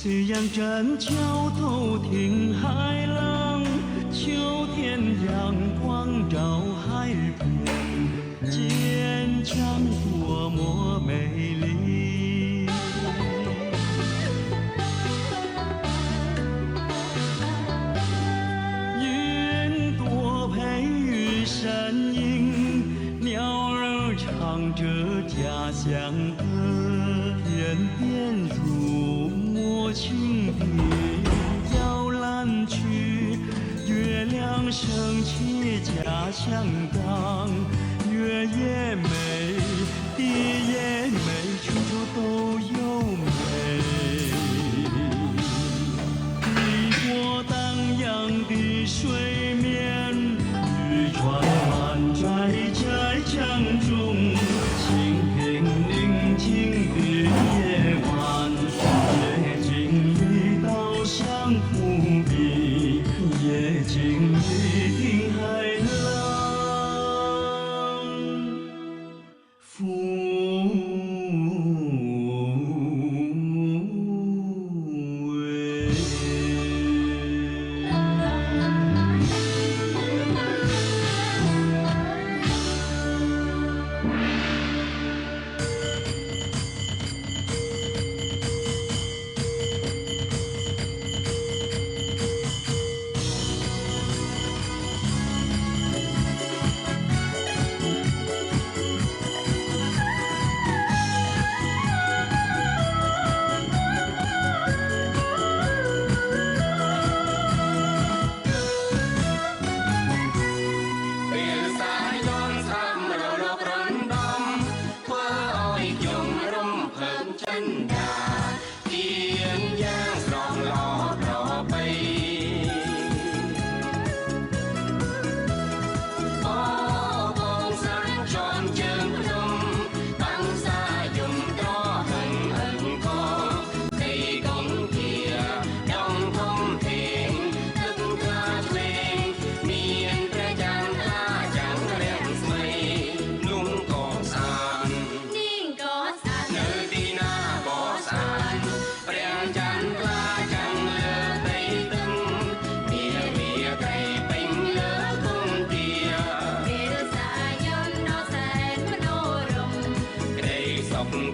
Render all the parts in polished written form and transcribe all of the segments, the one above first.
夕阳枕桥头听海浪，秋天阳光照海边，坚强多么美丽。云朵配雨身影，鸟儿唱着家乡歌，天边如墨轻笔摇篮曲，月亮升起家乡港，月也美，地也美，处处都有美。碧波荡漾的水面，渔船满载在江中，清平宁静的夜晚，夜景一道相扑比，夜景里听海浪抚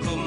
គុំ